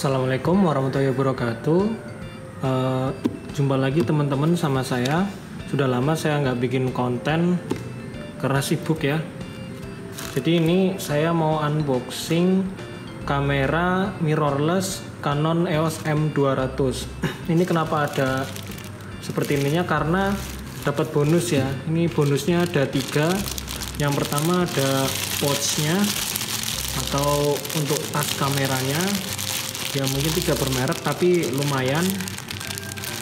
Assalamualaikum warahmatullahi wabarakatuh. Jumpa lagi teman-teman sama saya. Sudah lama saya nggak bikin konten karena sibuk ya. Jadi ini saya mau unboxing kamera mirrorless Canon EOS M200. Ini kenapa ada seperti ininya? Karena dapat bonus ya. Ini bonusnya ada 3. Yang pertama ada pouchnya atau untuk tas kameranya. Ya mungkin tidak bermerek tapi lumayan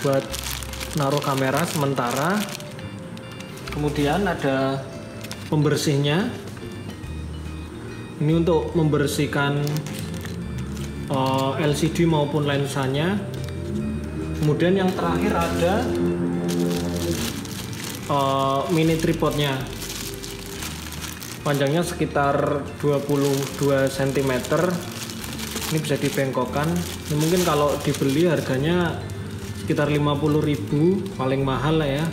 buat naruh kamera sementara. Kemudian ada pembersihnya. Ini untuk membersihkan LCD maupun lensanya. Kemudian yang terakhir ada mini tripodnya. Panjangnya sekitar 22 cm. Ini bisa dibengkokkan. Ini mungkin kalau dibeli harganya sekitar 50.000, paling mahal lah ya.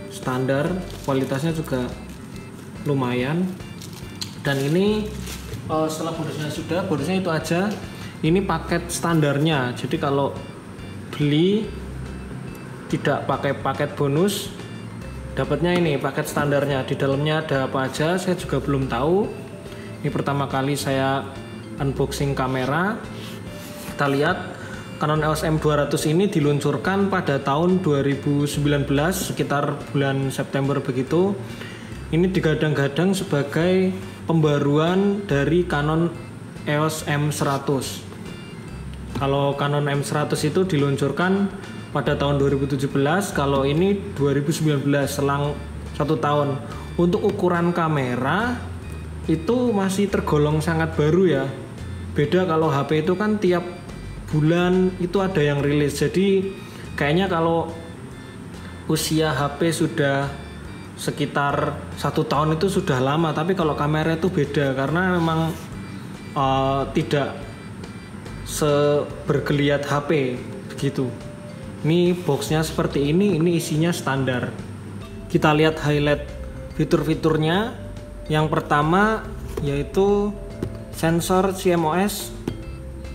Standar, kualitasnya juga lumayan. Dan ini setelah bonusnya itu aja. Ini paket standarnya. Jadi kalau beli tidak pakai paket bonus, dapatnya ini paket standarnya. Di dalamnya ada apa aja saya juga belum tahu. Ini pertama kali saya unboxing kamera. Kita lihat Canon EOS M200 ini diluncurkan pada tahun 2019 sekitar bulan September begitu. Ini digadang-gadang sebagai pembaruan dari Canon EOS M100. Kalau Canon M100 itu diluncurkan pada tahun 2017, kalau ini 2019, selang 1 tahun. Untuk ukuran kamera itu masih tergolong sangat baru ya. Beda kalau HP itu kan tiap bulan itu ada yang rilis. Jadi kayaknya kalau usia HP sudah sekitar 1 tahun itu sudah lama. Tapi kalau kamera itu beda karena memang tidak sebergeliat HP begitu. Ini boxnya seperti ini isinya standar. Kita lihat highlight fitur-fiturnya. Yang pertama yaitu sensor CMOS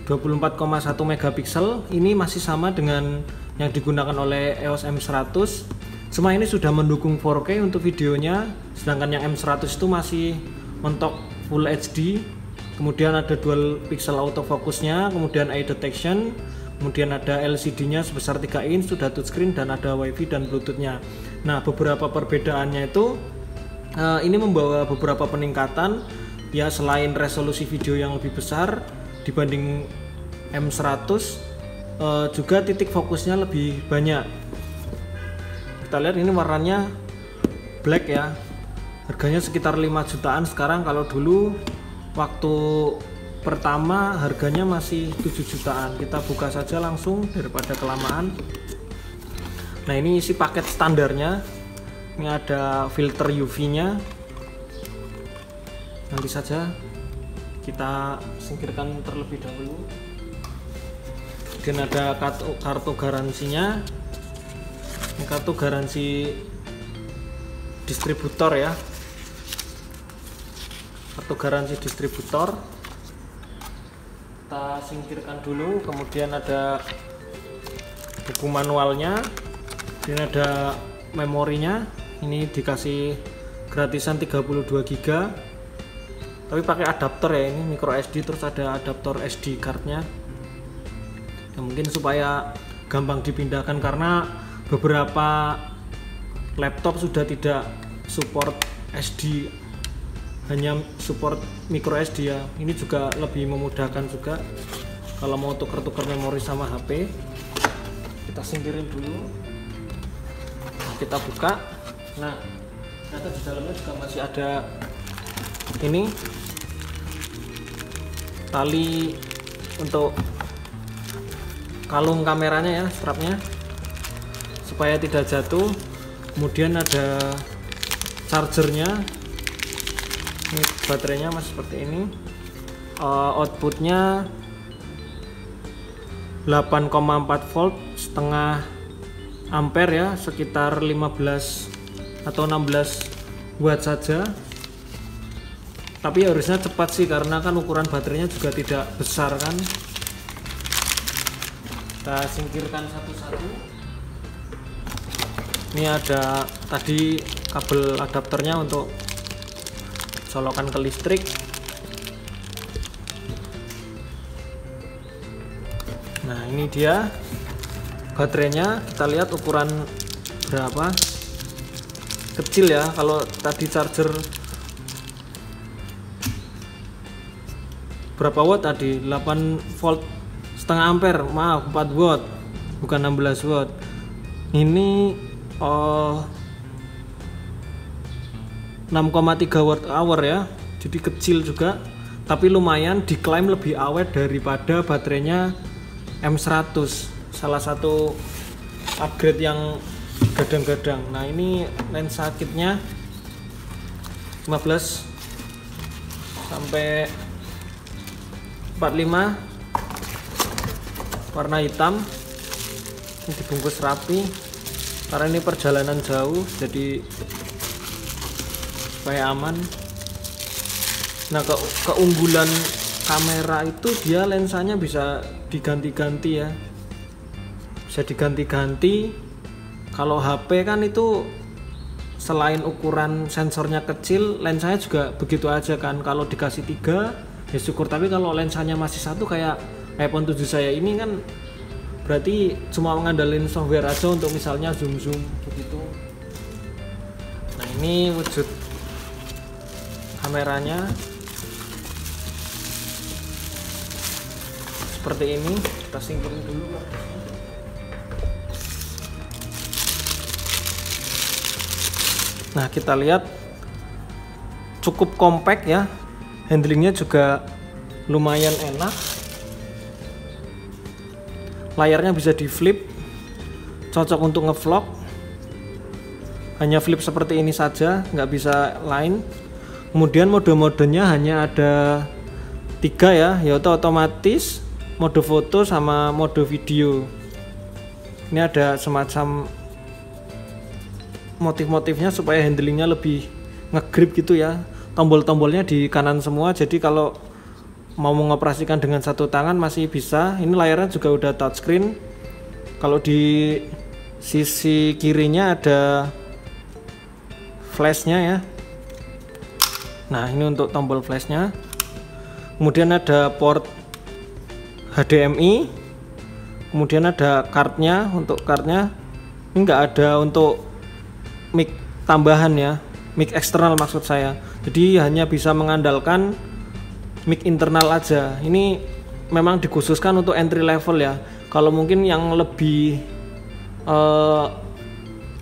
24,1 megapiksel. Ini masih sama dengan yang digunakan oleh EOS M100. Semua ini sudah mendukung 4K untuk videonya, sedangkan yang M100 itu masih mentok Full HD. Kemudian ada dual pixel autofocusnya, kemudian eye detection, kemudian ada LCD-nya sebesar 3 inch, sudah touchscreen dan ada WiFi dan Bluetooth-nya. Nah, beberapa perbedaannya itu ini membawa beberapa peningkatan. Ya, selain resolusi video yang lebih besar dibanding M100, juga titik fokusnya lebih banyak. Kita lihat ini warnanya black ya. Harganya sekitar 5 jutaan sekarang. Kalau dulu waktu pertama harganya masih 7 jutaan. Kita buka saja langsung daripada kelamaan. Nah, ini isi paket standarnya. Ini ada filter UV-nya. Nanti saja kita singkirkan terlebih dahulu. Dan ada kartu garansinya. Ini kartu garansi distributor ya. Kartu garansi distributor. Kita singkirkan dulu. Kemudian ada buku manualnya. Dan ada memorinya. Ini dikasih gratisan 32 GB. Tapi pakai adapter ya, ini micro SD, terus ada adaptor SD cardnya ya, mungkin supaya gampang dipindahkan karena beberapa laptop sudah tidak support SD, hanya support micro SD ya. Ini juga lebih memudahkan juga kalau mau tuker-tuker memori sama HP. Kita singkirin dulu, kita buka. Nah, ternyata di dalamnya juga masih ada ini tali untuk kalung kameranya ya, strapnya supaya tidak jatuh. Kemudian ada chargernya. Ini baterainya masih seperti ini. Outputnya 8,4 volt setengah ampere ya, sekitar 15 atau 16 watt saja. Tapi harusnya cepat sih karena kan ukuran baterainya juga tidak besar kan. Kita singkirkan satu-satu. Ini ada tadi kabel adapternya untuk colokan ke listrik. Nah, ini dia baterainya. Kita lihat ukuran berapa. Kecil ya, kalau tadi charger berapa watt tadi? 8 volt setengah ampere, maaf 4 watt bukan 16 watt. Ini 6,3 watt hour ya, jadi kecil juga, tapi lumayan, diklaim lebih awet daripada baterainya M100, salah satu upgrade yang gadang-gadang. Nah, ini lensa kitnya 15 sampai 45, warna hitam. Ini dibungkus rapi karena ini perjalanan jauh, jadi supaya aman. Nah, keunggulan kamera itu dia lensanya bisa diganti-ganti ya, bisa diganti-ganti. Kalau HP kan itu selain ukuran sensornya kecil, lensanya juga begitu aja kan. Kalau dikasih 3 ya syukur, tapi kalau lensanya masih 1 kayak iPhone 7 saya ini kan berarti cuma mengandalkan software aja untuk misalnya zoom begitu. Nah, ini wujud kameranya seperti ini. Kita singkirin dulu. Nah, kita lihat cukup compact ya, handlingnya juga lumayan enak, layarnya bisa di flip, cocok untuk ngevlog. Hanya flip seperti ini saja, nggak bisa lain. Kemudian mode-modenya hanya ada 3 ya, yaitu otomatis, mode foto, sama mode video. Ini ada semacam motif-motifnya supaya handlingnya lebih ngegrip gitu ya. Tombol-tombolnya di kanan semua, jadi kalau mau mengoperasikan dengan satu tangan masih bisa. Ini layarnya juga udah touchscreen. Kalau di sisi kirinya ada flashnya ya. Nah, ini untuk tombol flashnya. Kemudian ada port HDMI. Kemudian ada cardnya. Untuk cardnya ini nggak ada untuk mic tambahan ya, mic eksternal maksud saya. Jadi hanya bisa mengandalkan mic internal aja. Ini memang dikhususkan untuk entry level ya. Kalau mungkin yang lebih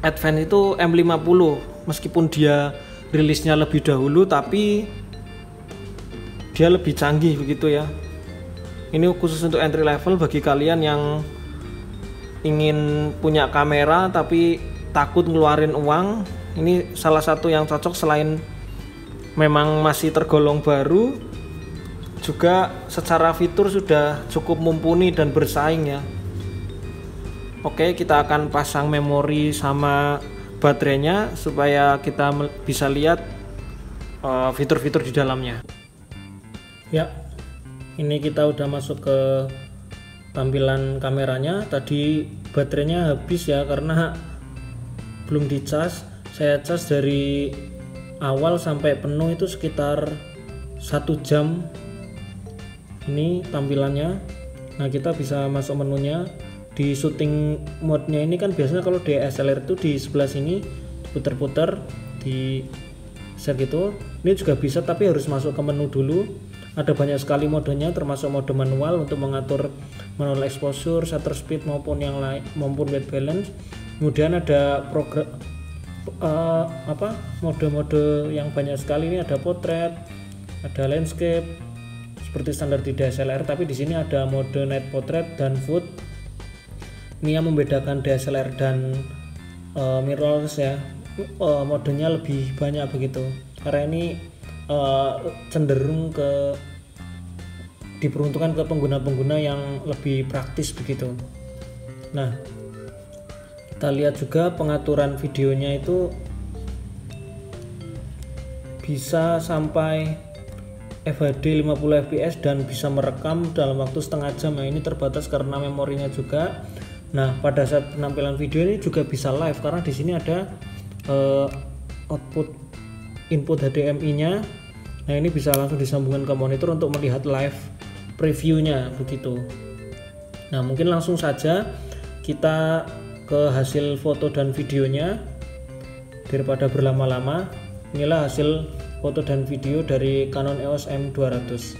advance itu M50, meskipun dia rilisnya lebih dahulu, tapi dia lebih canggih begitu ya. Ini khusus untuk entry level bagi kalian yang ingin punya kamera tapi takut ngeluarin uang. Ini salah satu yang cocok, selain memang masih tergolong baru, juga secara fitur sudah cukup mumpuni dan bersaing ya. Oke, kita akan pasang memori sama baterainya supaya kita bisa lihat fitur-fitur di dalamnya. Ya, ini kita udah masuk ke tampilan kameranya. Tadi baterainya habis ya karena belum dicas. Saya cas dari awal sampai penuh itu sekitar 1 jam. Ini tampilannya. Nah, kita bisa masuk menunya. Di shooting mode-nya ini kan biasanya kalau DSLR itu di sebelah sini puter-puter di set gitu. Ini juga bisa, tapi harus masuk ke menu dulu. Ada banyak sekali modenya, termasuk mode manual untuk mengatur manual exposure, shutter speed maupun yang lain, maupun white balance. Kemudian ada mode-mode yang banyak sekali. Ini ada potret, ada landscape seperti standar di DSLR, tapi di sini ada mode night portrait dan food. Ini yang membedakan DSLR dan mirrorless ya. Modenya lebih banyak begitu, karena ini cenderung diperuntukkan ke pengguna-pengguna yang lebih praktis begitu. Nah, kita lihat juga pengaturan videonya itu bisa sampai FHD 50 fps dan bisa merekam dalam waktu setengah jam. Nah, ini terbatas karena memorinya juga. Nah, pada saat penampilan video ini juga bisa live karena di sini ada output input HDMI-nya. Nah, ini bisa langsung disambungkan ke monitor untuk melihat live previewnya begitu. Nah, mungkin langsung saja kita ke hasil foto dan videonya daripada berlama-lama. Inilah hasil foto dan video dari Canon EOS M200.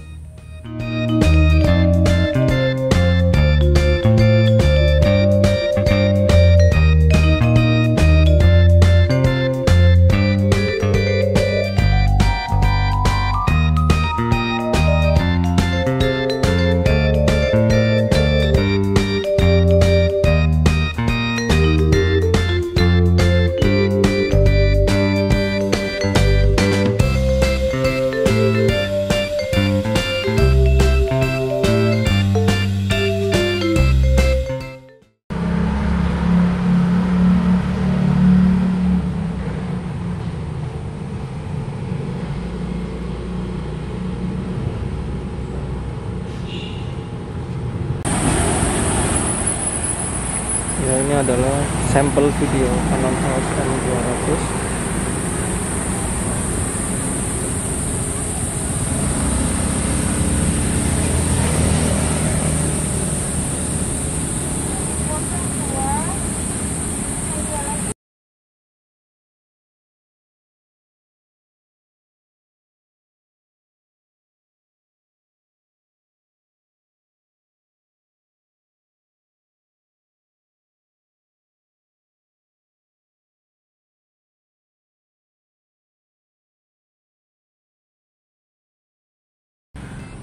Ya, ini adalah sampel video Canon EOS M200.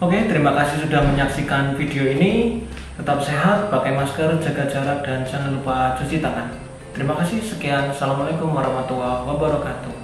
Oke, terima kasih sudah menyaksikan video ini. Tetap sehat, pakai masker, jaga jarak, dan jangan lupa cuci tangan. Terima kasih, sekian. Assalamualaikum warahmatullahi wabarakatuh.